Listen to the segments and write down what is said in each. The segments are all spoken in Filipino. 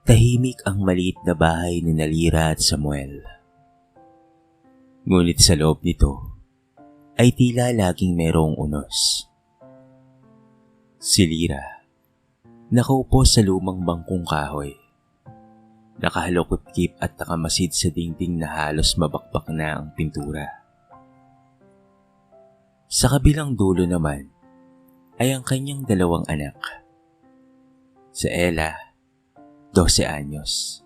Tahimik ang maliit na bahay ni Nalira at Samuel. Ngunit sa loob nito ay tila laging merong unos. Si Lira, nakaupo sa lumang bangkong kahoy. Nakahalokot-kip at nakamasid sa dingding na halos mabakbak na ang pintura. Sa kabilang dulo naman ay ang kanyang dalawang anak. Si Ella, 12 anyos,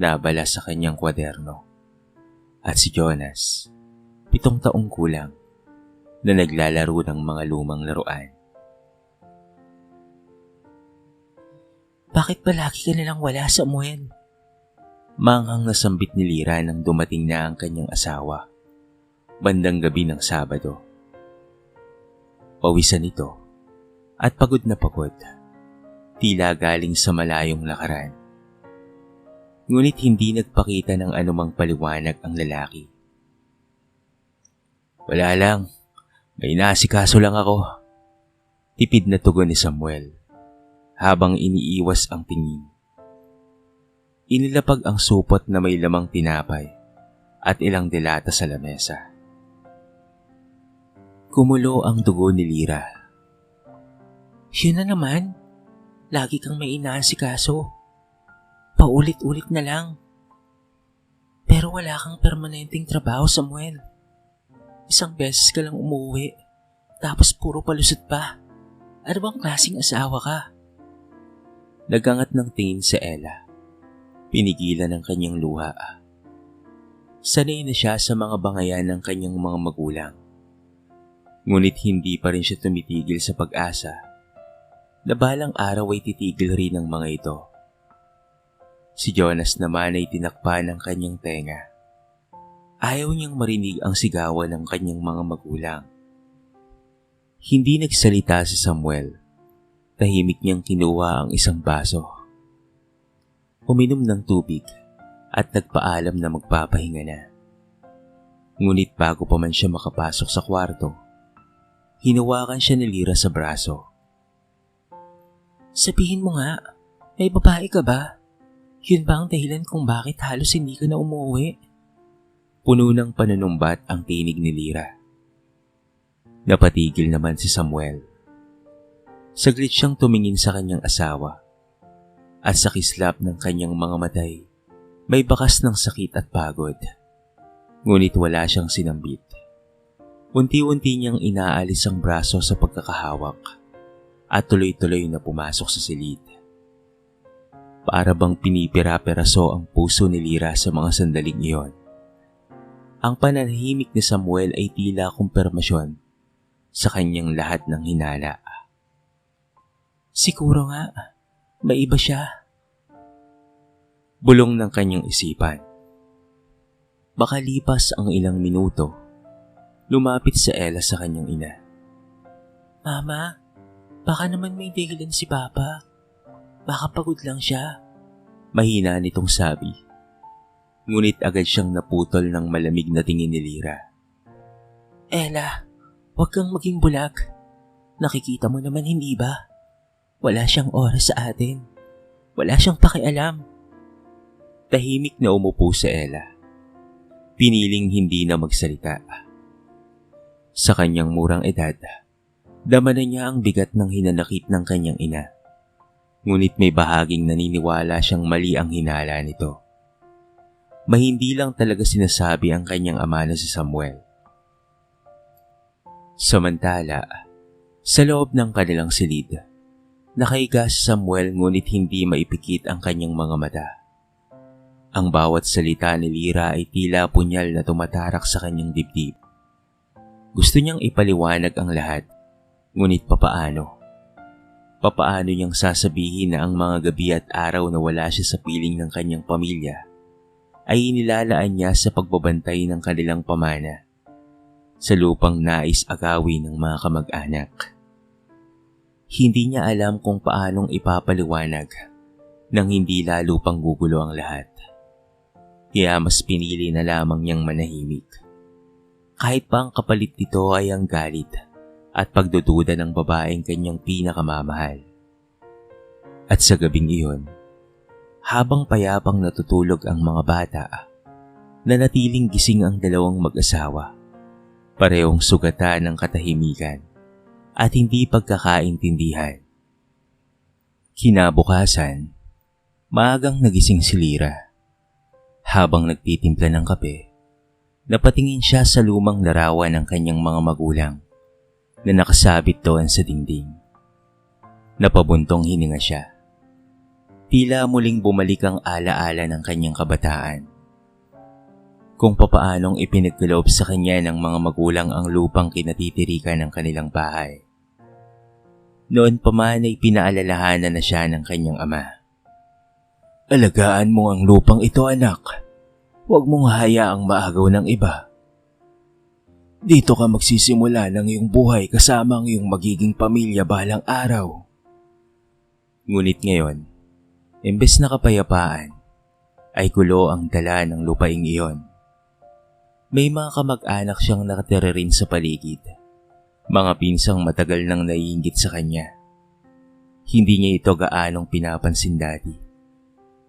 naabala sa kanyang kwaderno. At si Jonas, 7 taong kulang, na naglalaro ng mga lumang laruan. Bakit palagi ka nalang wala, Samuel? Manghang nasambit ni Lira nang dumating na ang kanyang asawa, bandang gabi ng Sabado. Pawisan ito at pagod na pagod, tila galing sa malayong lakaran. Ngunit hindi nagpakita ng anumang paliwanag ang lalaki. Wala lang, may inaasikaso lang ako. Tipid na tugon ni Samuel habang iniiwas ang tingin. Inilapag ang supot na may lamang tinapay at ilang delata sa lamesa. Kumulo ang dugo ni Lira. Yun na naman, lagi kang may inaasikaso. Paulit-ulit na lang. Pero wala kang permanenteng trabaho, Samuel. Isang beses ka lang umuwi, tapos puro palusot pa. Ano bang klaseng asawa ka? Nagangat ng tingin si Ella. Pinigilan ng kanyang luha. Sanay na siya sa mga bangayan ng kanyang mga magulang. Ngunit hindi pa rin siya tumitigil sa pag-asa na balang araw ay titigil rin ang mga ito. Si Jonas naman ay tinakpa ng kanyang tenga. Ayaw niyang marinig ang sigawan ng kanyang mga magulang. Hindi nagsalita si Samuel. Tahimik niyang kinuha ang isang baso. Uminom ng tubig at nagpaalam na magpapahinga na. Ngunit bago pa man siya makapasok sa kwarto, hinawakan siya ni Lira sa braso. Sabihin mo nga, may babae ka ba? Yun ba ang dahilan kung bakit halos hindi ka na umuwi? Puno ng panunumbat ang tinig ni Lira. Napatigil naman si Samuel. Saglit siyang tumingin sa kanyang asawa at sa kislap ng kanyang mga matay, may bakas ng sakit at pagod. Ngunit wala siyang sinambit. Unti-unti niyang inaalis ang braso sa pagkakahawak at tuloy-tuloy na pumasok sa silid. Para bang pinipira-peraso ang puso ni Lira sa mga sandaling iyon. Ang pananahimik ni Samuel ay tila kumpirmasyon sa kanyang lahat ng hinala. Siguro nga, may iba siya. Bulong ng kanyang isipan. Makalipas ang ilang minuto, lumapit si Ella sa kanyang ina. Mama, baka naman may dahilan si Papa. Baka pagod lang siya. Mahina nitong sabi. Ngunit agad siyang naputol ng malamig na tingin ni Lira. Ella, huwag kang maging bulag. Nakikita mo naman, hindi ba? Wala siyang oras sa atin. Wala siyang pakialam. Tahimik na umupo si Ella. Piniling hindi na magsalita. Sa kanyang murang edad, dama na niya ang bigat ng hinanakit ng kanyang ina. Ngunit may bahaging naniniwala siyang mali ang hinala nito. Mahindi lang talaga sinasabi ang kanyang ama na si Samuel. Samantala, sa loob ng kanilang silid, nakaiga si Samuel ngunit hindi maipikit ang kanyang mga mata. Ang bawat salita ni Lira ay tila punyal na tumatarak sa kanyang dibdib. Gusto niyang ipaliwanag ang lahat, ngunit papaano? Papaano niyang sasabihin na ang mga gabi at araw na wala siya sa piling ng kanyang pamilya ay inilalaan niya sa pagbabantay ng kanilang pamana sa lupang nais agawin ng mga kamag-anak. Hindi niya alam kung paanong ipapaliwanag nang hindi lalo pang gugulo ang lahat. Kaya mas pinili na lamang niyang manahimik. Kahit pa ang kapalit nito ay ang galit at pagdududa ng babaeng kanyang pinakamamahal. At sa gabing iyon, Habang payapang natutulog ang mga bata, nanatiling gising ang dalawang mag-asawa. Parehong sugatan ng katahimikan at hindi pagkakaintindihan. Kinabukasan, maagang nagising si Lyra. Habang nagtitimpla ng kape, napatingin siya sa lumang larawan ng kanyang mga magulang na nakasabit doon sa dingding. Napabuntong hininga siya. Tila muling bumalik ang alaala ng kanyang kabataan. Kung papaanong ipinagkaloob sa kanya ng mga magulang ang lupang kinatitirikan ng kanilang bahay. Noon pa man ay pinaalalahanan na siya ng kanyang ama. Alagaan mo ang lupang ito, anak. Huwag mong hayaang maagaw ng iba. Dito ka magsisimula ng iyong buhay kasama ang iyong magiging pamilya balang araw. Ngunit ngayon, imbes na kapayapaan, ay gulo ang dala ng lupaing iyon. May mga kamag-anak siyang nakatira rin sa paligid. Mga pinsang matagal nang naiinggit sa kanya. Hindi niya ito gaanong pinapansin dati.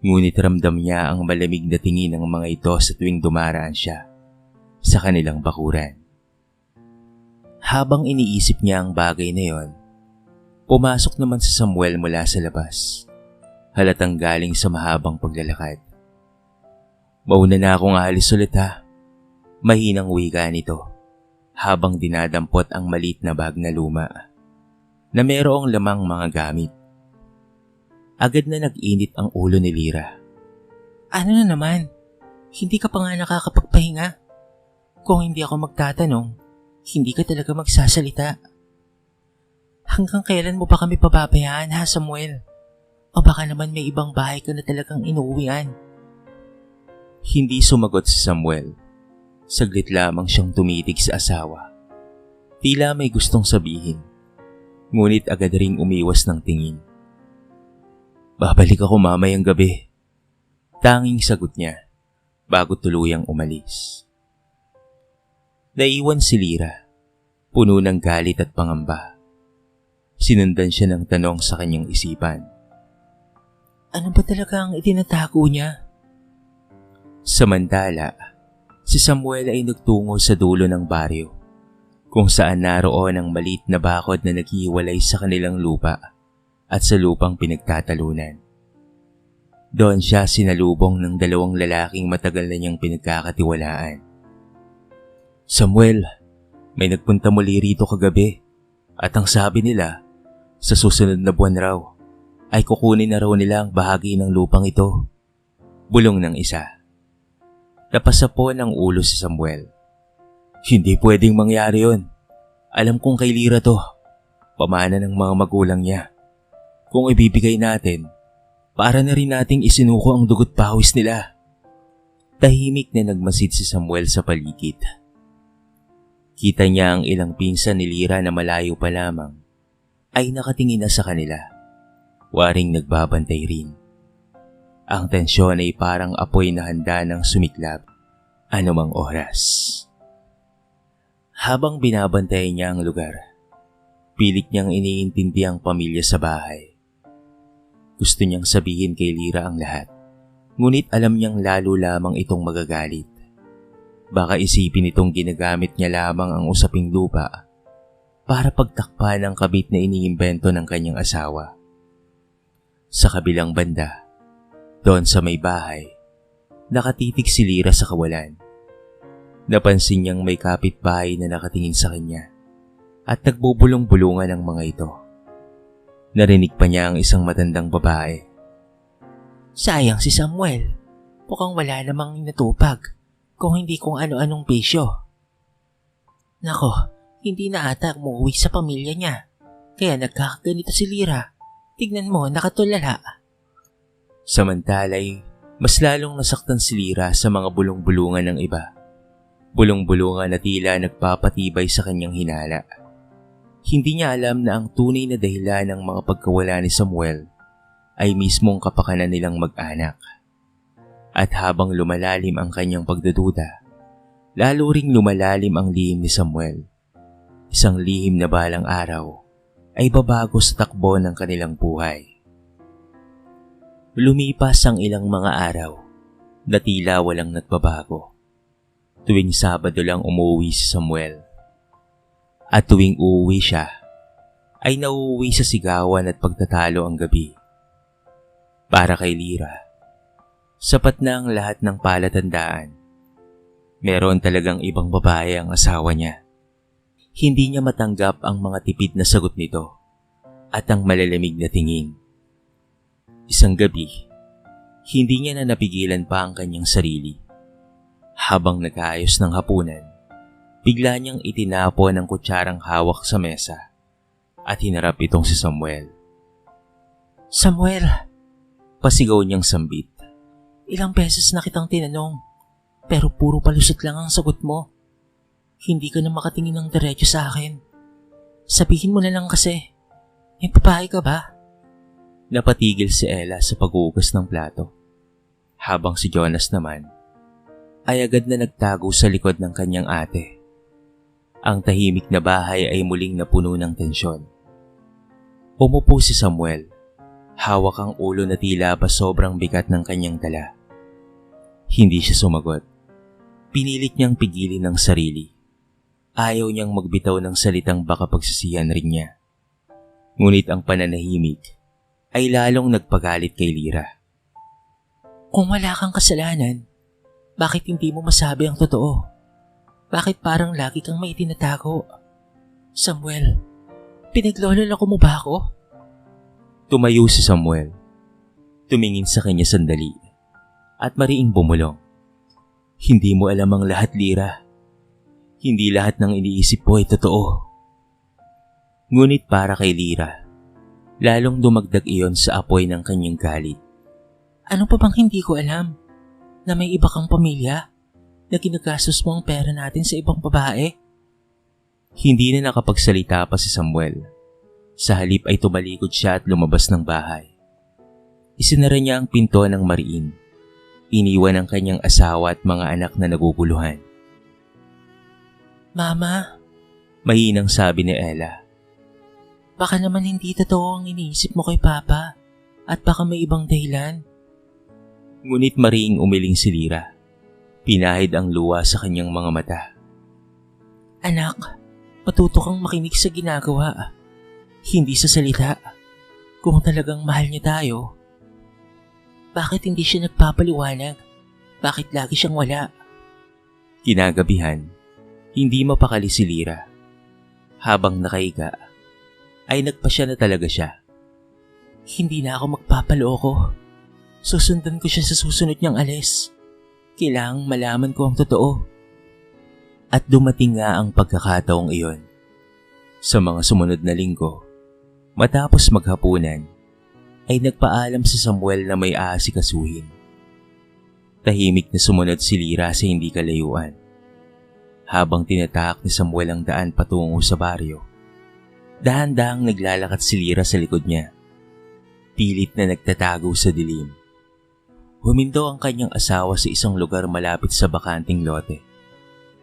Ngunit ramdam niya ang malamig na tingin ng mga ito sa tuwing dumaraan siya sa kanilang bakuran. Habang iniisip niya ang bagay na yon, pumasok naman si Samuel mula sa labas. Halatang galing sa mahabang paglalakad. Mauna na akong aalis ulit ha. Mahinang wika nito habang dinadampot ang maliit na bag na luma na mayroong lamang mga gamit. Agad na nag-init ang ulo ni Lyra. Ano na naman? Hindi ka pa nga nakakapagpahinga. Kung hindi ako magtatanong, hindi ka talaga magsasalita. Hanggang kailan mo ba kami pababayaan ha, Samuel? O baka naman may ibang bahay ka na talagang inuuwian? Hindi sumagot si Samuel. Saglit lamang siyang tumitig sa asawa. Tila may gustong sabihin. Ngunit agad ring umiwas ng tingin. Babalik ako mamayang gabi. Tanging sagot niya bago tuluyang umalis. Naiwan si Lyra, puno ng galit at pangamba. Sinundan siya ng tanong sa kanyang isipan. Ano ba talaga ang itinatago niya? Samantala, si Samuel ay nagtungo sa dulo ng baryo, kung saan naroon ang maliit na bakod na naghiwalay sa kanilang lupa at sa lupang pinagtatalunan. Doon siya sinalubong ng dalawang lalaking matagal na niyang pinagkakatiwalaan. Samuel, may nagpunta muli rito kagabi at ang sabi nila, sa susunod na buwan raw, ay kukunin na raw nila ang bahagi ng lupang ito. Bulong ng isa. Napasapon ang ulo si Samuel. Hindi pwedeng mangyari yun. Alam kong kay Lyra to. Pamana ng mga magulang niya. Kung ibibigay natin, para na rin nating isinuko ang dugot pawis nila. Tahimik na nagmasid si Samuel sa paligid. Kita niya ang ilang pinsan ni Lyra na malayo pa lamang ay nakatingin na sa kanila. Waring nagbabantay rin. Ang tensyon ay parang apoy na handa ng sumiklab anumang oras. Habang binabantay niya ang lugar, pilit niyang iniintindi ang pamilya sa bahay. Gusto niyang sabihin kay Lyra ang lahat, ngunit alam niyang lalo lamang itong magagalit. Baka isipin itong ginagamit niya lamang ang usaping lupa para pagtakpan ang kabit na iniimbento ng kanyang asawa. Sa kabilang banda, doon sa may bahay, nakatitig si Lyra sa kawalan. Napansin niyang may kapitbahay na nakatingin sa kanya at nagbubulong-bulungan ang mga ito. Narinig pa niya ang isang matandang babae. Sayang si Samuel. Mukhang wala namang natupag kung hindi kung ano-anong bisyo. Nako, hindi na ata umuwi sa pamilya niya. Kaya nagkakaganito si Lyra. Tignan mo, nakatulala. Samantalay, mas lalong nasaktan si Lyra sa mga bulong-bulungan ng iba. Bulong-bulungan na tila nagpapatibay sa kanyang hinala. Hindi niya alam na ang tunay na dahilan ng mga pagkawala ni Samuel ay mismong kapakanan nilang mag-anak. At habang lumalalim ang kanyang pagdududa, lalo ring lumalalim ang lihim ni Samuel. Isang lihim na balang araw ay babago sa takbo ng kanilang buhay. Lumipas ang ilang mga araw na tila walang nagbabago. Tuwing Sabado lang umuwi si Samuel. At tuwing uuwi siya, ay nauuwi sa sigawan at pagtatalo ang gabi. Para kay Lyra, sapat na ang lahat ng palatandaan. Meron talagang ibang babae ang asawa niya. Hindi niya matanggap ang mga tipid na sagot nito at ang malalamig na tingin. Isang gabi, hindi niya na napigilan pa ang kanyang sarili. Habang nag-aayos ng hapunan, bigla niyang itinapon ang kutsarang hawak sa mesa at hinarap itong si Samuel. Samuel, Pasigaw niyang sambit. ilang beses na kitang tinanong, pero puro palusot lang ang sagot mo. Hindi ka na makatingin ng diretso sa akin. Sabihin mo na lang kasi, may babae ka ba? Napatigil si Ella sa pag-uugas ng plato, habang si Jonas naman ay agad na nagtago sa likod ng kanyang ate. Ang tahimik na bahay ay muling napuno ng tensyon. Umupo si Samuel, hawak ang ulo na tila ba sobrang bigat ng kanyang dala. Hindi siya sumagot. Pinilit niyang pigilin ang sarili. Ayaw niyang magbitaw ng salitang baka pagsisihan rin niya. Ngunit ang pananahimik ay lalong nagpagalit kay Lyra. Kung wala kang kasalanan, bakit hindi mo masabi ang totoo? Bakit parang lagi kang may itinatago? Samuel, pinaglololoko mo ba ako? Tumayo si Samuel. Tumingin sa kanya sandali at mariing bumulong. Hindi mo alam ang lahat, Lyra. Hindi lahat ng iniisip mo ay totoo. Ngunit para kay Lyra, lalong dumagdag iyon sa apoy ng kanyang galit. Ano pa bang hindi ko alam? Na may iba kang pamilya? Na ginagastos mo ang pera natin sa ibang babae? Hindi na nakapagsalita pa si Samuel. Sa halip ay tumalikod siya at lumabas ng bahay. Isinara niya ang pinto ng mariin. Iniwan ang kanyang asawa at mga anak na naguguluhan. Mama, Mahinang sabi ni Ella. baka naman hindi totoo ang iniisip mo kay Papa at baka may ibang dahilan. Ngunit mariing umiling si Lyra. Pinahid ang luha sa kanyang mga mata. Anak, matuto kang makinig sa ginagawa. Hindi sa salita. Kung talagang mahal niya tayo, bakit hindi siya nagpapaliwanag? Bakit lagi siyang wala? Kinagabihan, hindi mapakali si Lyra. Habang nakaiga, ay nagpasya na talaga siya. Hindi na ako magpapaloko. Susundan ko siya sa susunod niyang alis. Kailangang malaman ko ang totoo. At dumating nga ang pagkakataong iyon. Sa mga sumunod na linggo, matapos maghapunan, ay nagpaalam si Samuel na may aasikasuhin. Tahimik na sumunod si Lyra sa hindi kalayuan. Habang tinatahak ni Samuel ang daan patungo sa baryo, dahan-dahang naglalakad si Lyra sa likod niya. Pilit na nagtatago sa dilim. Huminto ang kanyang asawa sa isang lugar malapit sa bakanting lote,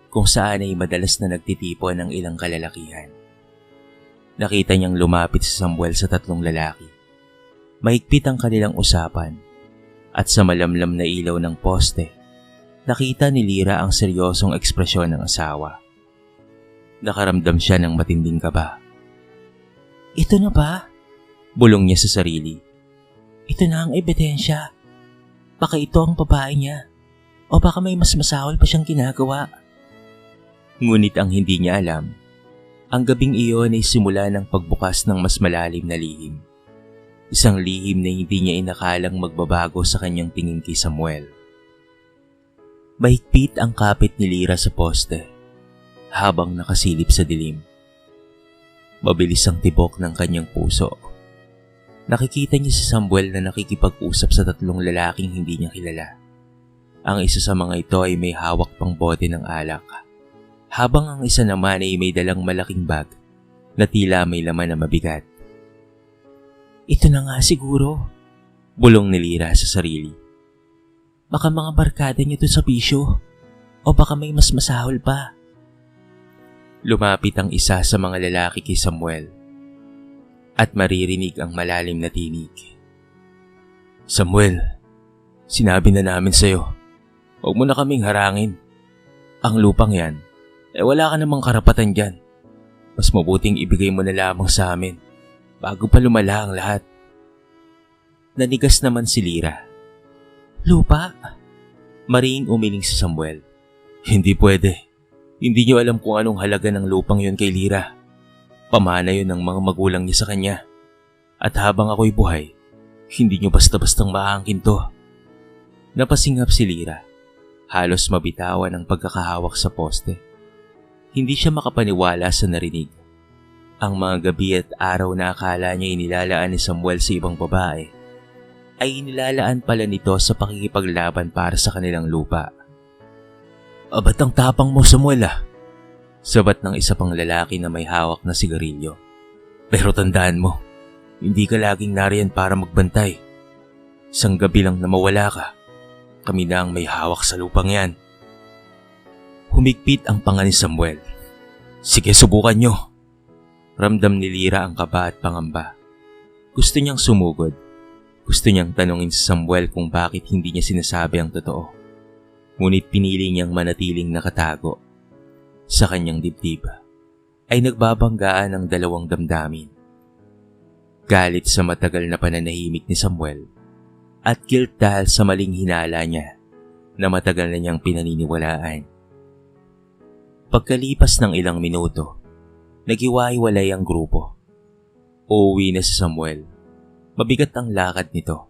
kung saan ay madalas na nagtitipon ng ilang kalalakihan. Nakita niyang lumapit si Samuel sa tatlong lalaki. Mahigpit ang kanilang usapan, at sa malamlam na ilaw ng poste, nakita ni Lyra ang seryosong ekspresyon ng asawa. Nakaramdam siya ng matinding kaba. Ito na ba? Bulong niya sa sarili. Ito na ang ebidensya. Baka ito ang babae niya. O baka may mas masahol pa siyang ginagawa. Ngunit ang hindi niya alam, ang gabing iyon ay simula ng pagbukas ng mas malalim na lihim. Isang lihim na hindi niya inakalang magbabago sa kanyang tingin kay Samuel. Mahigpit ang kapit ni Lyra sa poste, habang nakasilip sa dilim. Mabilis ang tibok ng kanyang puso. Nakikita niya si Samuel na nakikipag-usap sa tatlong lalaking hindi niya kilala. Ang isa sa mga ito ay may hawak pang bote ng alak, habang ang isa naman ay may dalang malaking bag na tila may laman na mabigat. Ito na nga siguro, Bulong ni Lyra sa sarili. baka mga barkada niyo to sa bisyo. O baka may mas masahol pa. Lumapit ang isa sa mga lalaki kay Samuel at maririnig ang malalim na tinig. Samuel, sinabi na namin sa'yo, huwag mo na kaming harangin. Ang lupang yan, wala ka namang karapatan dyan. Mas mabuting ibigay mo na lamang sa amin bago pa lumala ang lahat. Nanigas naman si Lira. Lupa? Maring umiling si Samuel. Hindi pwede. Hindi niyo alam kung anong halaga ng lupang yun kay Lira. Pamana yun ng mga magulang niya sa kanya. At habang ako'y buhay, hindi niyo basta-bastang maangkin to. Napasingap si Lira. Halos mabitawan ang pagkakahawak sa poste. Hindi siya makapaniwala sa narinig. Ang mga gabi at araw na akala niya inilalaan ni Samuel sa ibang babae, ay inilalaan pala nito sa pakikipaglaban para sa kanilang lupa. Ba't ang tapang mo, Samuel Sabat ng isa pang lalaki na may hawak na sigarilyo. Pero tandaan mo, hindi ka laging nariyan para magbantay. Isang gabi lang na mawala ka, kami na ang may hawak sa lupang yan. Humigpit ang panga ni Samuel. Sige, subukan nyo. Ramdam ni Lira ang kaba at pangamba. Gusto niyang sumugod. Gusto niyang tanungin si Samuel kung bakit hindi niya sinasabi ang totoo. Ngunit pinili niyang manatiling nakatago. Sa kanyang dibdib ay nagbabanggaan ang dalawang damdamin. Galit sa matagal na pananahimik ni Samuel at guilt dahil sa maling hinala niya na matagal na niyang pinaniniwalaan. Pagkalipas ng ilang minuto, naghiwa-hiwalay ang grupo. Uuwi na si Samuel. Mabigat ang lakad nito,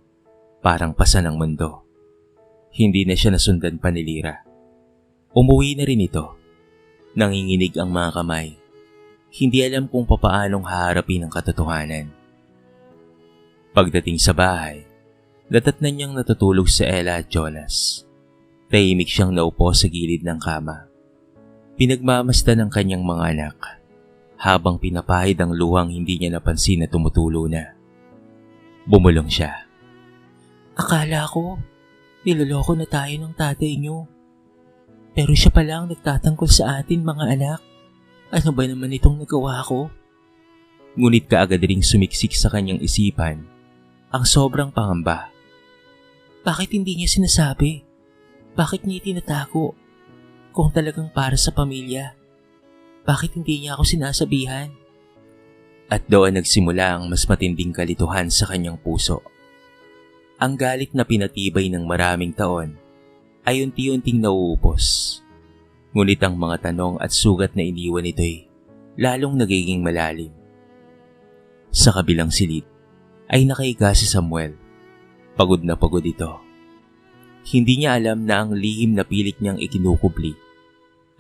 parang pasa ng mundo. Hindi na siya nasundan pa ni Lira. Umuwi na rin ito. Nanginginig ang mga kamay. Hindi alam kung papaanong haharapin ang katotohanan. Pagdating sa bahay, datatnan niyang natutulog si Ella at Jonas. Tahimik siyang naupo sa gilid ng kama. Pinagmamasdan ng kanyang mga anak habang pinapahid ang luhang hindi niya napansin na tumutulo na. Bumulong siya. Akala ko, niloloko na tayo ng tatay niyo. Pero siya pala ang nagtatanggol sa atin, mga anak. Ano ba naman itong nagawa ko? Ngunit kaagad ring sumiksik sa kanyang isipan ang sobrang pangamba. Bakit hindi niya sinasabi? Bakit niya itinatago? Kung talagang para sa pamilya, bakit hindi niya ako sinasabihan? At doon nagsimula ang mas matinding kalituhan sa kanyang puso. Ang galit na pinatibay ng maraming taon ay unti-unting nauubos. Ngunit ang mga tanong at sugat na iniwan nito'y lalong nagiging malalim. Sa kabilang silid ay nakahiga si Samuel. Pagod na pagod ito. Hindi niya alam na ang lihim na pilit niyang ikinukubli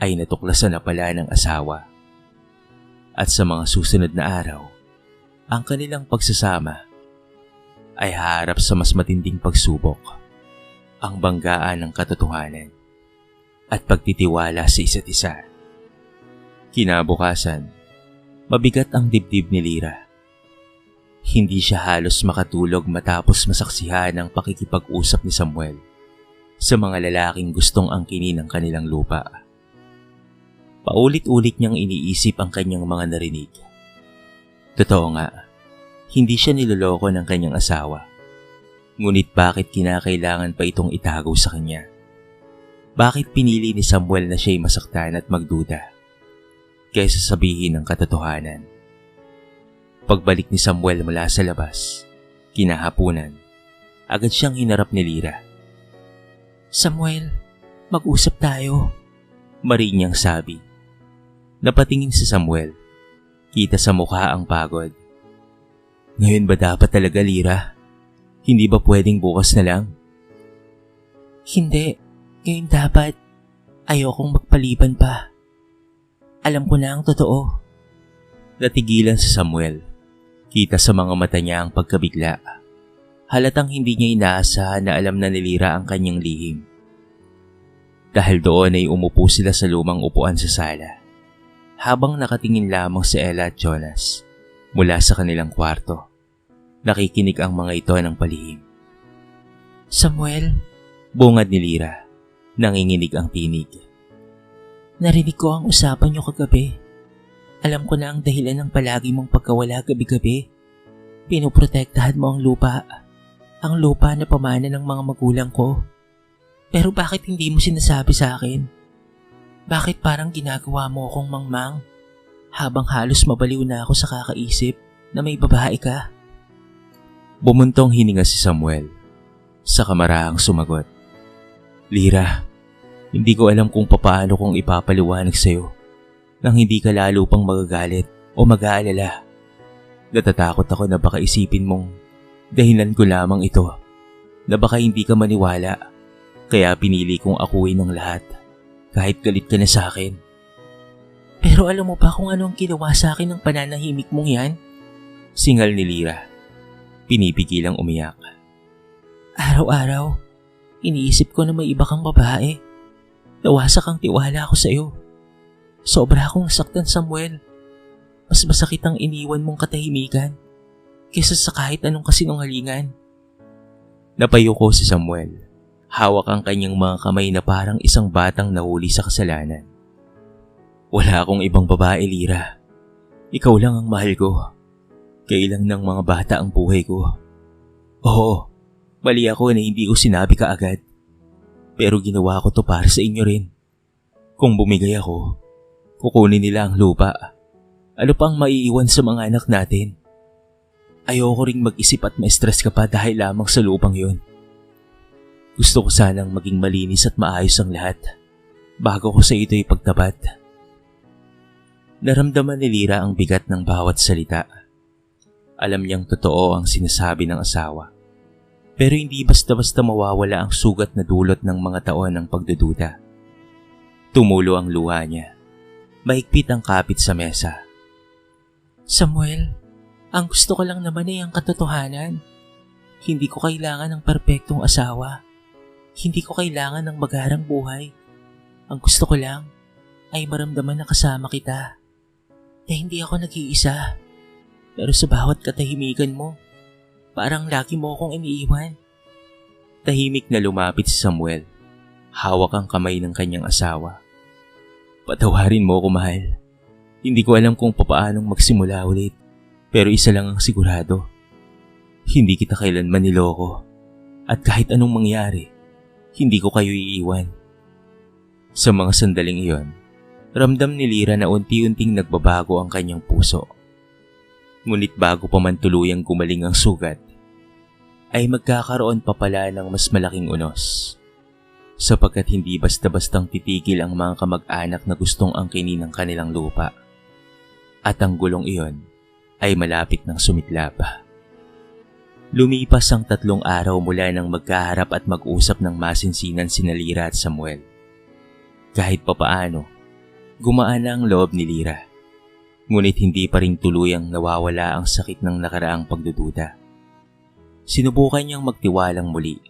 ay natuklasan na pala ng asawa. At sa mga susunod na araw, ang kanilang pagsasama ay haharap sa mas matinding pagsubok, ang banggaan ng katotohanan at pagtitiwala sa isa't isa. Kinabukasan, mabigat ang dibdib ni Lira. Hindi siya halos makatulog matapos masaksihan ang pakikipag-usap ni Samuel sa mga lalaking gustong angkinin ang kanilang lupa. Paulit-ulit niyang iniisip ang kanyang mga narinig. Totoo nga, hindi siya niloloko ng kanyang asawa. Ngunit bakit kinakailangan pa itong itago sa kanya? Bakit pinili ni Samuel na siya'y masaktan at magduda kaysa sabihin ang katotohanan? Pagbalik ni Samuel mula sa labas, kinahapunan, agad siyang hinarap ni Lira. Samuel, mag-usap tayo. Maring niyang sabi. Napatingin si Samuel. Kita sa mukha ang pagod. Ngayon ba dapat talaga, Lira? Hindi ba pwedeng bukas na lang? Hindi. Ngayon dapat. Ayokong magpaliban pa. Alam ko na ang totoo. Natigilan si Samuel. Kita sa mga mata niya ang pagkabigla. Halatang hindi niya inaasahan na alam na ni Lira ang kanyang lihim. Dahil doon ay umupo sila sa lumang upuan sa sala, habang nakatingin lamang si Ella at Jonas mula sa kanilang kwarto. Nakikinig ang mga ito ng palihim. Samuel, bungad ni Lira. Nanginginig ang tinig. Narinig ko ang usapan niyo kagabi. Alam ko na ang dahilan ng palagi mong pagkawala gabi-gabi. Pinoprotektahan mo ang lupa. ang lupa na pamana ng mga magulang ko. Pero bakit hindi mo sinasabi sa akin? Bakit parang ginagawa mo akong mangmang habang halos mabaliw na ako sa kakaisip na may babae ka? Bumuntong hininga si Samuel. Sa kamarahang sumagot, Lira, hindi ko alam kung papaano kong ipapaliwanag sa'yo nang hindi ka lalo pang magagalit o mag-aalala. Natatakot ako na baka isipin mong dahilan ko lamang ito, na baka hindi ka maniwala, kaya pinili kong akuin ng lahat kahit galit ka na sa akin. Pero alam mo ba kung ano ang ginawa sa akin ng pananahimik mong yan? Singal ni Lira. Pinipigilang umiyak. Araw-araw, iniisip ko na may iba kang babae. Nawasak ang tiwala ko sa iyo. Sobra akong nasaktan, Samuel. Mas masakit ang iniwan mong katahimikan kaysa sa kahit anong kasinungalingan. Napayuko si Samuel. Hawak ang kanyang mga kamay na parang isang batang nahuli sa kasalanan. Wala akong ibang babae, Lira. Ikaw lang ang mahal ko. Kailang ng mga bata ang buhay ko. Oo, mali ako na hindi ko sinabi kaagad. Pero ginawa ko to para sa inyo rin. Kung bumigay ako, kukunin nila ang lupa. Ano pang maiiwan sa mga anak natin? Ayoko ring mag-isip at ma-stress ka pa dahil lamang sa lupang yun. Gusto ko sanang maging malinis at maayos ang lahat bago ko sa ito ipagtapat. Naramdaman ni Lira ang bigat ng bawat salita. Alam niyang totoo ang sinasabi ng asawa. Pero hindi basta-basta mawawala ang sugat na dulot ng mga taon ng pagdududa. Tumulo ang luha niya. Mahigpit ang kapit sa mesa. Samuel, ang gusto ko lang naman ay ang katotohanan. Hindi ko kailangan ng perpektong asawa. Hindi ko kailangan ng magarang buhay. Ang gusto ko lang ay maramdaman na kasama kita. Na hindi ako nag-iisa. Pero sa bawat katahimikan mo, parang lagi mo akong iniiwan. Tahimik na lumapit si Samuel. Hawak ang kamay ng kanyang asawa. Patawarin mo ako, mahal. Hindi ko alam kung papaanong magsimula ulit. Pero isa lang ang sigurado. Hindi kita kailanman niloko. At kahit anong mangyari, hindi ko kayo iiwan. Sa mga sandaling iyon, ramdam ni Lira na unti-unting nagbabago ang kanyang puso. Ngunit bago pa man tuluyang gumaling ang sugat, ay magkakaroon pa pala ng mas malaking unos. Sapagkat hindi basta-bastang titigil ang mga kamag-anak na gustong angkinin ang kanilang lupa. At ang gulong iyon ay malapit ng sumiklab. Lumipas ang 3 araw mula nang magkaharap at mag-usap ng masinsinan sina Lira at Samuel. Kahit papaano, gumaan na ang loob ni Lira. Ngunit hindi pa rin tuluyang nawawala ang sakit ng nakaraang pagdududa. Sinubukan niyang magtiwalang muli,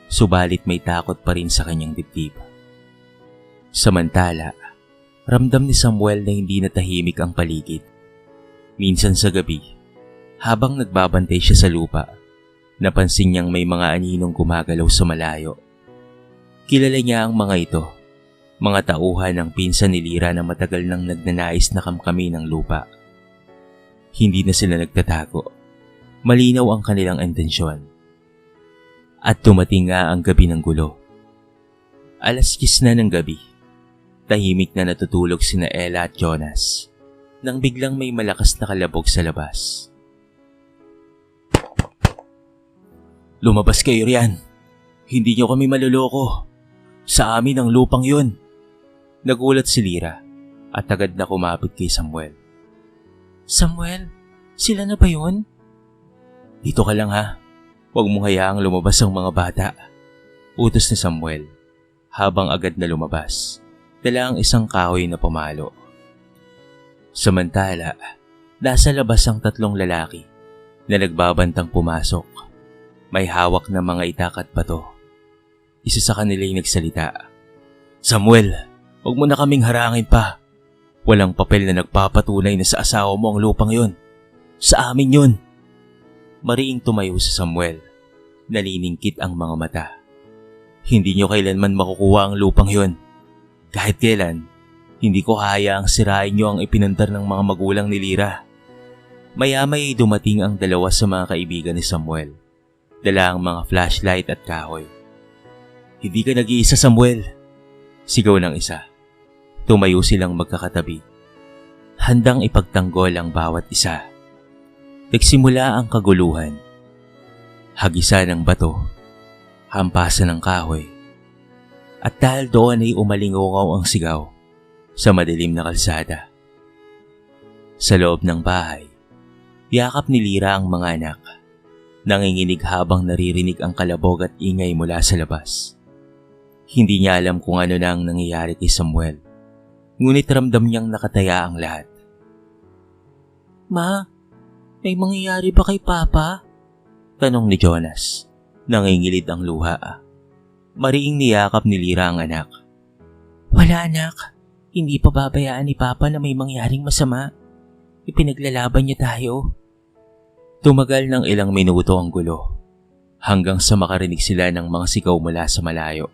subalit may takot pa rin sa kanyang dibdib. Samantala, ramdam ni Samuel na hindi natahimik ang paligid. Minsan sa gabi, habang nagbabantay siya sa lupa, napansin niyang may mga aninong gumagalaw sa malayo. Kilala niya ang mga ito, mga tauhan ng pinsan ni Lira na matagal nang nagnanais na kamkami ng lupa. Hindi na sila nagtatago. Malinaw ang kanilang intensyon. At dumating nga ang gabi ng gulo. 10:00 na ng gabi. Tahimik na natutulog sina Ella at Jonas nang biglang may malakas na kalabog sa labas. Lumabas kayo riyan. Hindi niyo kami maluloko. Sa amin ang lupang yun. Nagulat si Lira at agad na kumapit kay Samuel. Samuel, sila na ba yun? Dito ka lang ha. Huwag mong hayaang lumabas ang mga bata. Utos ni Samuel habang agad na lumabas. Dala ang isang kahoy na pamalo. Samantala, nasa labas ang 3 lalaki na nagbabantang pumasok. May hawak na mga itak at bato. Isa sa kanila ay nagsalita. Samuel, huwag mo na kaming harangin pa. Walang papel na nagpapatunay na sa asawa mo ang lupang yun. Sa amin yun. Mariing tumayo si Samuel. Naniningkit ang mga mata. Hindi nyo kailanman makukuha ang lupang yun. Kahit kailan, hindi ko hayaang sirain nyo ang ipinandar ng mga magulang ni Lira. Maya-may dumating ang 2 sa mga kaibigan ni Samuel. Dala ang mga flashlight at kahoy. "Hindi ka nag-iisa, Samuel," sigaw ng isa. Tumayo silang magkakatabi, handang ipagtanggol ang bawat isa. Nagsimula ang kaguluhan. Hagisa ng bato, hampasan ng kahoy. At dahil doon ay umalingongaw ang sigaw sa madilim na kalsada. Sa loob ng bahay, yakap ni Lyra ang mga anak. Nanginginig habang naririnig ang kalabog at ingay mula sa labas. Hindi niya alam kung ano na ang nangyayari kay Samuel. Ngunit ramdam niyang nakataya ang lahat. "Ma, may mangyayari ba kay Papa?" Tanong ni Jonas. Nangingilid ang luha. Mariing niyakap ni Lyra ang anak. "Wala, anak. Hindi pa babayaan ni Papa na may mangyaring masama. Ipinaglalaban niya tayo." Tumagal ng ilang minuto ang gulo, hanggang sa makarinig sila ng mga sigaw mula sa malayo.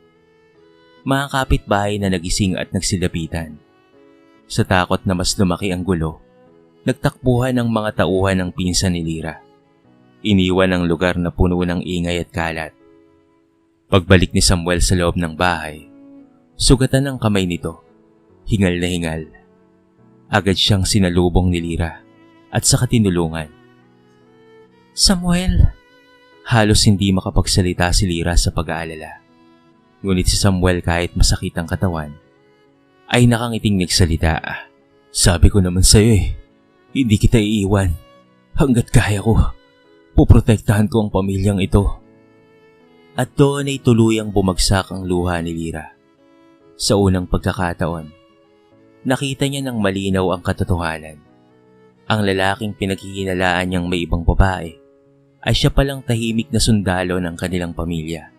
Mga kapitbahay na nagising at nagsilapitan. Sa takot na mas lumaki ang gulo, nagtakbuhan ang mga tauhan ng pinsan ni Lyra. Iniwan ang lugar na puno ng ingay at kalat. Pagbalik ni Samuel sa loob ng bahay, sugatan ang kamay nito, hingal na hingal. Agad siyang sinalubong ni Lyra at saka tinulungan. "Samuel." Halos hindi makapagsalita si Lyra sa pag-aalala. Ngunit si Samuel, kahit masakit ang katawan, ay nakangiting nagsalita. "Sabi ko naman sa'yo hindi kita iiwan. Hanggat kaya ko, puprotektahan ko ang pamilyang ito." At doon ay tuluyang bumagsak ang luha ni Lyra. Sa unang pagkakataon, nakita niya ng malinaw ang katotohanan. Ang lalaking pinaghihinalaan niyang may ibang babae ay siya palang tahimik na sundalo ng kanilang pamilya.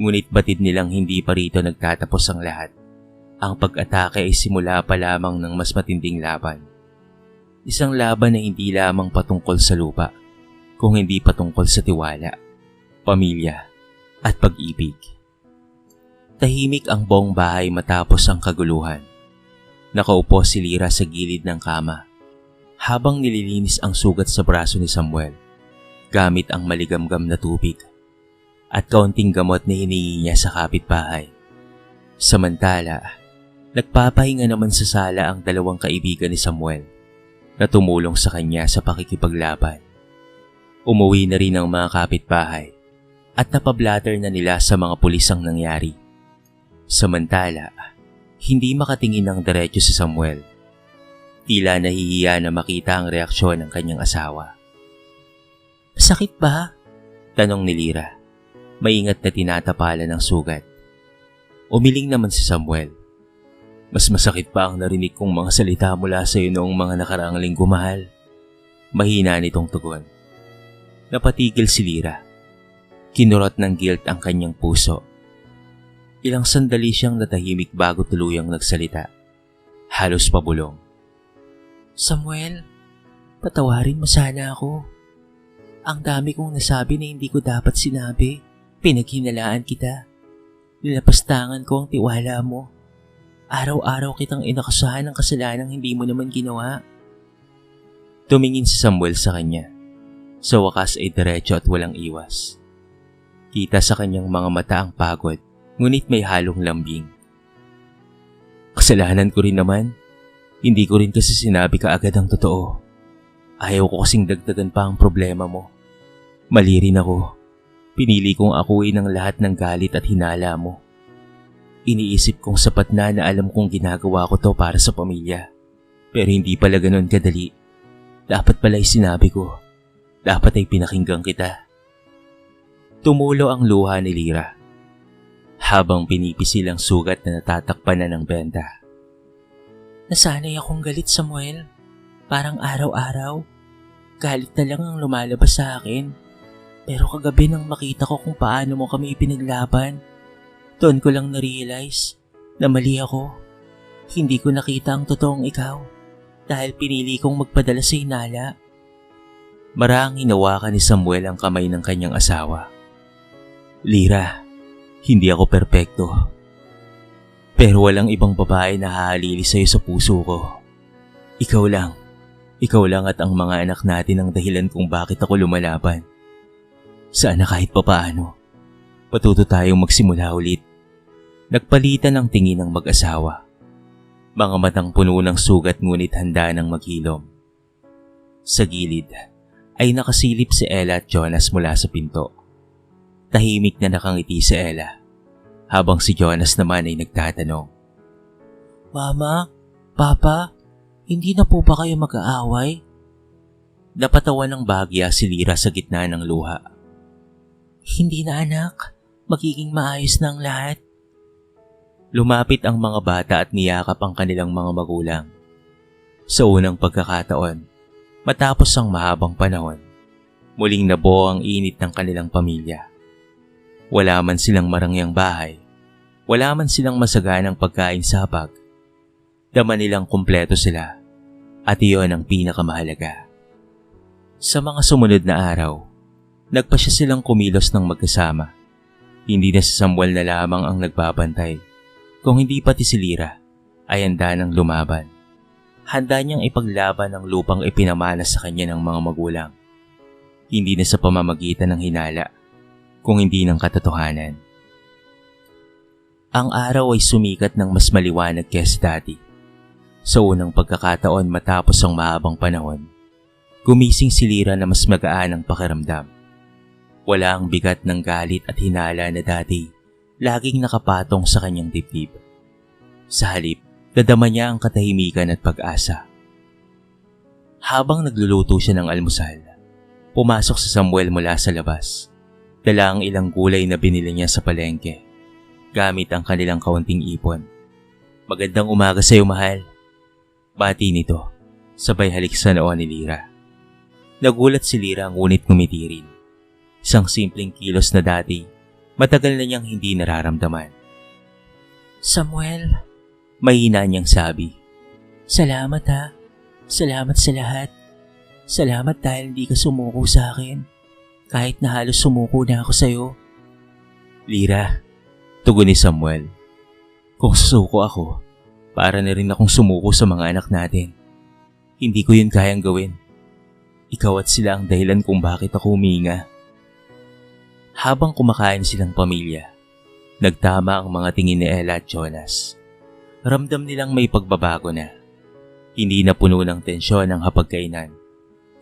Ngunit batid nilang hindi pa rito nagtatapos ang lahat. Ang pag-atake ay simula pa lamang ng mas matinding laban. Isang laban na hindi lamang patungkol sa lupa, kung hindi patungkol sa tiwala, pamilya, at pag-ibig. Tahimik ang buong bahay matapos ang kaguluhan. Nakaupo si Lyra sa gilid ng kama, habang nililinis ang sugat sa braso ni Samuel, gamit ang maligamgam na tubig, at kaunting gamot na hinihingi niya sa kapitbahay. Samantala, nagpapahinga naman sa sala ang dalawang kaibigan ni Samuel na tumulong sa kanya sa pakikipaglaban. Umuwi na rin ang mga kapitbahay at napablatter na nila sa mga pulis ang nangyari. Samantala, hindi makatingin ng diretso si Samuel. Tila nahihiya na makita ang reaksyon ng kanyang asawa. "Sakit ba?" Tanong ni Lyra, maingat na tinatapalan ng sugat. Umiling naman si Samuel. "Mas masakit pa ang narinig kong mga salita mula sa iyo noong mga nakaraang linggo, mahal." Mahina nitong tugon. Napatigil si Lyra. Kinurot ng guilt ang kanyang puso. Ilang sandali siyang natahimik bago tuluyang nagsalita. Halos pabulong. "Samuel, patawarin mo sana ako. Ang dami kong nasabi na hindi ko dapat sinabi. Pinaghinalaan kita. Nilapastangan ko ang tiwala mo. Araw-araw kitang inakusahan ng kasalanang hindi mo naman ginawa." Tumingin si Samuel sa kanya. Sa wakas ay diretso at walang iwas. Kita sa kanyang mga mata ang pagod, ngunit may halong lambing. "Kasalanan ko rin naman. Hindi ko rin kasi sinabi kaagad ang totoo. Ayaw ko kasing dagdagan pa ang problema mo. Mali rin ako. Pinili kong akuin ang lahat ng galit at hinala mo. Iniisip kong sapat na alam kong ginagawa ko to para sa pamilya. Pero hindi pala ganun kadali. Dapat pala'y sinabi ko. Dapat ay pinakinggan kita." Tumulo ang luha ni Lyra, habang pinipisil ang sugat na natatakpan na ng benda. "Nasanay akong galit, Samuel. Parang araw-araw. Galit na lang ang lumalabas sa akin. Pero kagabi nang makita ko kung paano mo kami ipinaglaban, doon ko lang na-realize na mali ako. Hindi ko nakita ang totoong ikaw dahil pinili kong magpadala sa hinala." Marahang hinawakan ni Samuel ang kamay ng kanyang asawa. "Lyra, hindi ako perpekto. Pero walang ibang babae na hahalili sa'yo sa puso ko. Ikaw lang at ang mga anak natin ang dahilan kung bakit ako lumalaban. Sana kahit papaano, patuto tayong magsimula ulit. Nagpalitan ang tingin ng mag-asawa. Mga matang puno ng sugat ngunit handa ng maghilom. Sa gilid ay nakasilip si Ella at Jonas mula sa pinto. Tahimik na nakangiti si Ella, habang si Jonas naman ay nagtatanong. Mama, Papa, hindi na po ba kayo mag-aaway? Napatawa ng bahagya si Lyra sa gitna ng luha. Hindi na anak, magiging maayos na ang lahat. Lumapit ang mga bata at niyakap ang kanilang mga magulang. Sa unang pagkakataon, matapos ang mahabang panahon, muling nabuo ang init ng kanilang pamilya. Wala man silang marangyang bahay, wala man silang masaganang pagkain sa hapag. Dama nilang kumpleto sila at iyon ang pinakamahalaga. Sa mga sumunod na araw, nagpasya silang kumilos ng magkasama. Hindi na si Samuel na lamang ang nagbabantay, kung hindi pati si Lyra ay handa ng lumaban. Handa niyang ipaglaban ang lupang ipinamana sa kanya ng mga magulang. Hindi na sa pamamagitan ng hinala, kung hindi ng katotohanan. Ang araw ay sumikat ng mas maliwanag kaysa dati. Sa unang pagkakataon matapos ang mahabang panahon, gumising si Lyra na mas magaan ang pakiramdam. Wala ang bigat ng galit at hinala na dati laging nakapatong sa kanyang dibdib. Sa halip, nadama niya ang katahimikan at pag-asa. Habang nagluluto siya ng almusal, pumasok si Samuel mula sa labas. Dala ang ilang gulay na binili niya sa palengke, gamit ang kanilang kaunting ipon. Magandang umaga sa iyo, mahal. Bati nito, sabay halik sa noo ni Lyra. Nagulat si Lyra ngunit ngumiti rin. Isang simpleng kilos na dati, matagal na niyang hindi nararamdaman. Samuel, mahina niyang sabi. Salamat ha. Salamat sa lahat. Salamat dahil hindi ka sumuko sa akin. Kahit na halos sumuko na ako sa'yo. Lyra, tugon ni Samuel. Kung susuko ako, para na rin akong sumuko sa mga anak natin. Hindi ko yun kayang gawin. Ikaw at sila ang dahilan kung bakit ako huminga. Habang kumakain silang pamilya, nagtama ang mga tingin ni Ella at Jonas. Ramdam nilang may pagbabago na. Hindi na puno ng tensyon ang hapagkainan,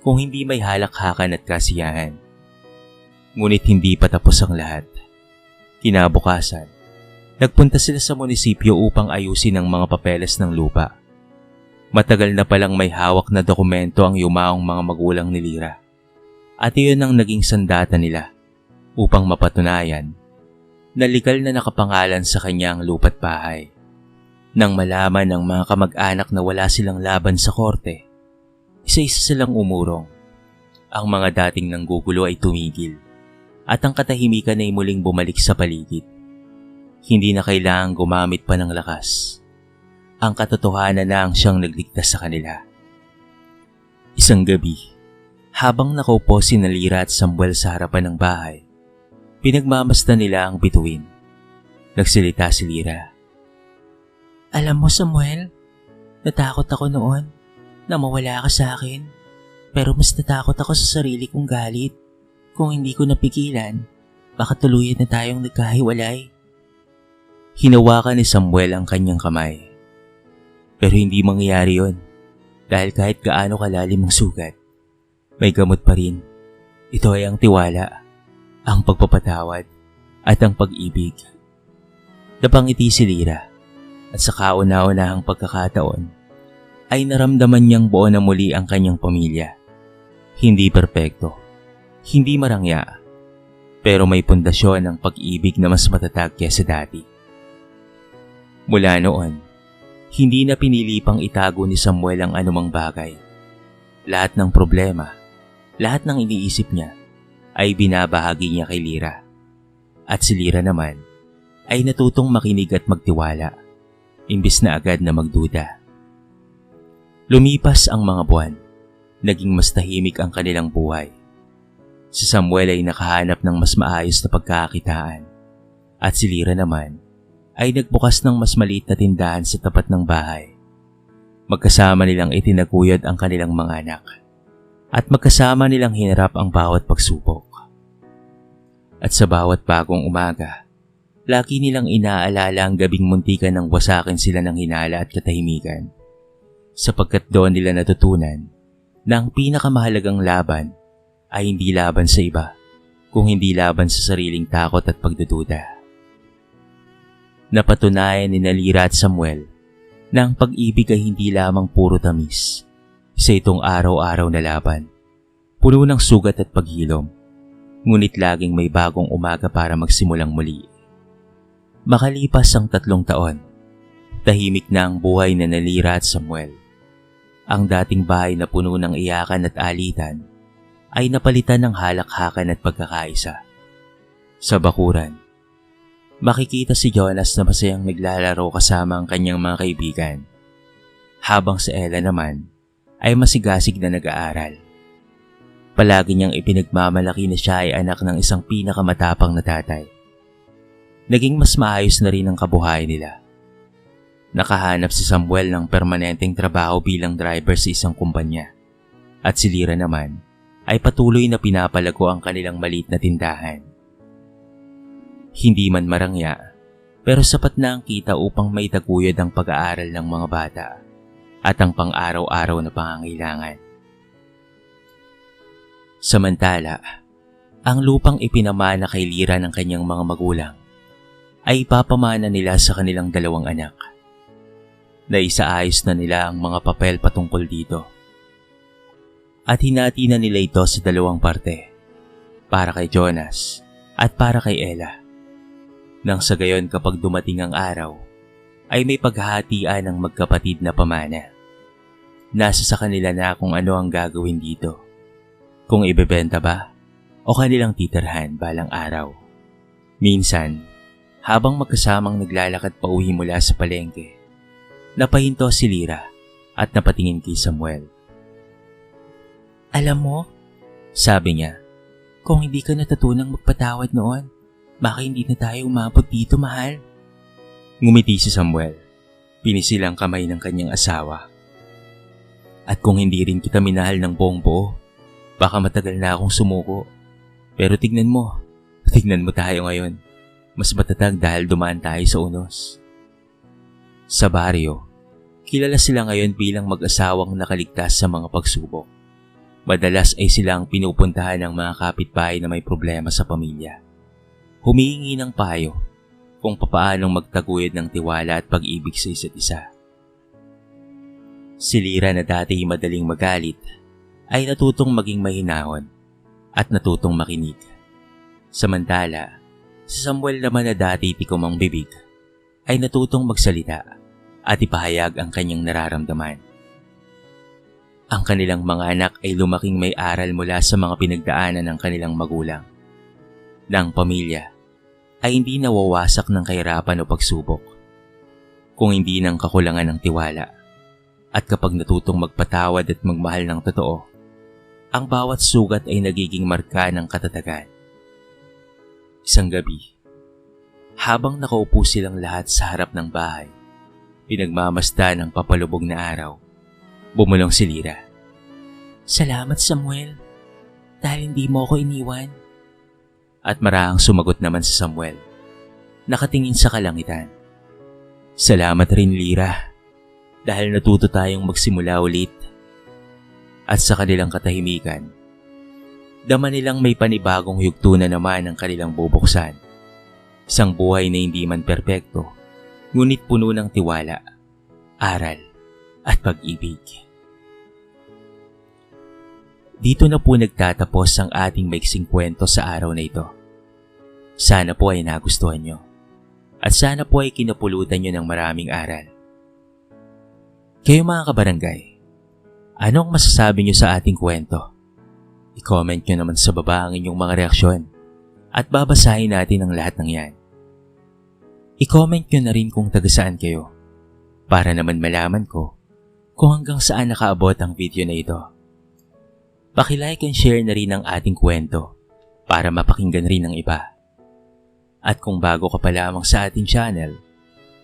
kung hindi may halakhakan at kasiyahan. Ngunit hindi pa tapos ang lahat. Kinabukasan, nagpunta sila sa munisipyo upang ayusin ang mga papeles ng lupa. Matagal na palang may hawak na dokumento ang yumaong mga magulang ni Lyra. At iyon ang naging sandata nila upang mapatunayan na legal na nakapangalan sa kanya ang lupa't bahay. Nang malaman ng mga kamag-anak na wala silang laban sa korte, isa-isa silang umurong. Ang mga dating nanggugulo ay tumigil at ang katahimikan ay muling bumalik sa paligid. Hindi na kailangang gumamit pa ng lakas. Ang katotohanan na ang siyang nagligtas sa kanila. Isang gabi, habang nakaupo si Lyra at Samuel sa harapan ng bahay, pinagmamasdan nila ang bituin. Nagsalita si Lyra. Alam mo Samuel, natakot ako noon na mawala ka sa akin. Pero mas natakot ako sa sarili kong galit. Kung hindi ko napigilan, baka tuluyan na tayong nagkahiwalay. Hinawakan ni Samuel ang kanyang kamay. Pero hindi mangyayari yon, dahil kahit gaano kalalim ang sugat, may gamot pa rin. Ito ay ang tiwala, ang pagpapatawad, at ang pag-ibig. Napangiti si Lyra, at sa kauna-unahang pagkakataon, ay naramdaman niyang buo na muli ang kanyang pamilya. Hindi perpekto, hindi marangya, pero may pundasyon ng pag-ibig na mas matatag kaysa dati. Mula noon, hindi na pinili pang itago ni Samuel ang anumang bagay. Lahat ng problema, lahat ng iniisip niya, ay binabahagi niya kay Lyra. At si Lyra naman, ay natutong makinig at magtiwala, imbis na agad na magduda. Lumipas ang mga buwan, naging mas tahimik ang kanilang buhay. Si Samuel ay nakahanap ng mas maayos na pagkakakitaan, at si Lyra naman ay nagbukas ng mas maliit na tindahan sa tapat ng bahay. Magkasama nilang itinaguyod ang kanilang mga anak, at magkasama nilang hinarap ang bawat pagsubok. At sa bawat bagong umaga, lagi nilang inaalala ang gabing muntikan ng wasakin sila ng hinala at katahimikan. Sapagkat doon nila natutunan na ang pinakamahalagang laban ay hindi laban sa iba, kung hindi laban sa sariling takot at pagdududa. Napatunayan ni Lira at Samuel na ang pag-ibig ay hindi lamang puro tamis sa itong araw-araw na laban, puno ng sugat at paghilom, ngunit laging may bagong umaga para magsimulang muli. Makalipas ang 3 taon, tahimik na ang buhay ni Lira at Samuel. Ang dating bahay na puno ng iyakan at alitan ay napalitan ng halakhakan at pagkakaisa. Sa bakuran, makikita si Jonas na masayang naglalaro kasama ang kanyang mga kaibigan, habang si Ella naman ay masigasig na nag-aaral. Palagi niyang ipinagmamalaki na siya ay anak ng isang pinakamatapang na tatay. Naging mas maayos na rin ang kabuhayan nila. Nakahanap si Samuel ng permanenteng trabaho bilang driver sa isang kumpanya, at si Lira naman ay patuloy na pinapalago ang kanilang maliit na tindahan. Hindi man marangya, pero sapat na ang kita upang maitaguyod ang pag-aaral ng mga bata at ang pang-araw-araw na pangangailangan. Samantala, ang lupang ipinamana kay Lira ng kanyang mga magulang ay ipapamana nila sa kanilang 2 anak. Naisaayos na nila ang mga papel patungkol dito. At hinati na nila ito sa 2 parte, para kay Jonas at para kay Ella. Nang sa gayon kapag dumating ang araw, ay may paghahatian ng magkapatid na pamana. Nasa sa kanila na kung ano ang gagawin dito. Kung ibebenta ba o kanilang titirhan balang araw. Minsan, habang magkasamang naglalakad pauwi mula sa palengke, napahinto si Lira at napatingin kay Samuel. Alam mo, sabi niya, kung hindi ka natutunang magpatawad noon, baka hindi na tayo umabot dito, mahal. Ngumiti si Samuel. Pinisil ang kamay ng kanyang asawa. At kung hindi rin kita minahal ng buong buo, baka matagal na akong sumuko. Pero tignan mo tayo ngayon. Mas matatag dahil dumaan tayo sa unos. Sa baryo, kilala sila ngayon bilang mag-asawang nakaligtas sa mga pagsubok. Madalas ay sila ang pinupuntahan ng mga kapitbahay na may problema sa pamilya. Humihingi ng payo kung papaanong magtaguyod ng tiwala at pag-ibig sa isa't isa. Si Lira na dati madaling magalit ay natutong maging mahinahon at natutong makinig. Samantala, si Samuel naman na dati tikom ang bibig ay natutong magsalita at ipahayag ang kanyang nararamdaman. Ang kanilang mga anak ay lumaking may aral mula sa mga pinagdaanan ng kanilang magulang. Na ang pamilya ay hindi nawawasak ng kahirapan o pagsubok, kung hindi ng kakulangan ng tiwala. At kapag natutong magpatawad at magmahal ng totoo, ang bawat sugat ay nagiging marka ng katatagan. Isang gabi, habang nakaupo silang lahat sa harap ng bahay, pinagmamasdan ng papalubog na araw, bumulong si Lira. Salamat, Samuel, dahil hindi mo ako iniwan. At marahang sumagot naman si Samuel, nakatingin sa kalangitan. Salamat rin, Lira, dahil natuto tayong magsimula ulit. At sa kanilang katahimikan, dama nilang may panibagong yugto na naman ang kanilang bubuksan. Isang buhay na hindi man perpekto, ngunit puno ng tiwala, aral at pag-ibig. Dito na po nagtatapos ang ating maiksing kwento sa araw na ito. Sana po ay nagustuhan nyo. At sana po ay kinapulutan nyo ng maraming aral. Kayo mga kabarangay, anong masasabi nyo sa ating kwento? I-comment nyo naman sa baba ang inyong mga reaksyon at babasahin natin ang lahat ng yan. I-comment nyo na rin kung taga saan kayo para naman malaman ko kung hanggang saan nakaabot ang video na ito. Paki-like and share na rin ang ating kwento para mapakinggan rin ng iba. At kung bago ka pa lamang sa ating channel,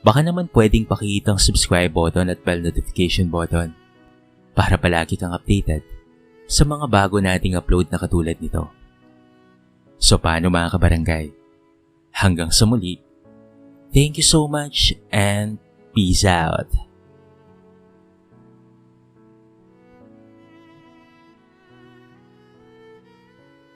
baka naman pwedeng pakihit ang subscribe button at bell notification button para palagi kang updated sa mga bago nating upload na katulad nito. So paano mga kabarangay? Hanggang sa muli, thank you so much and peace out.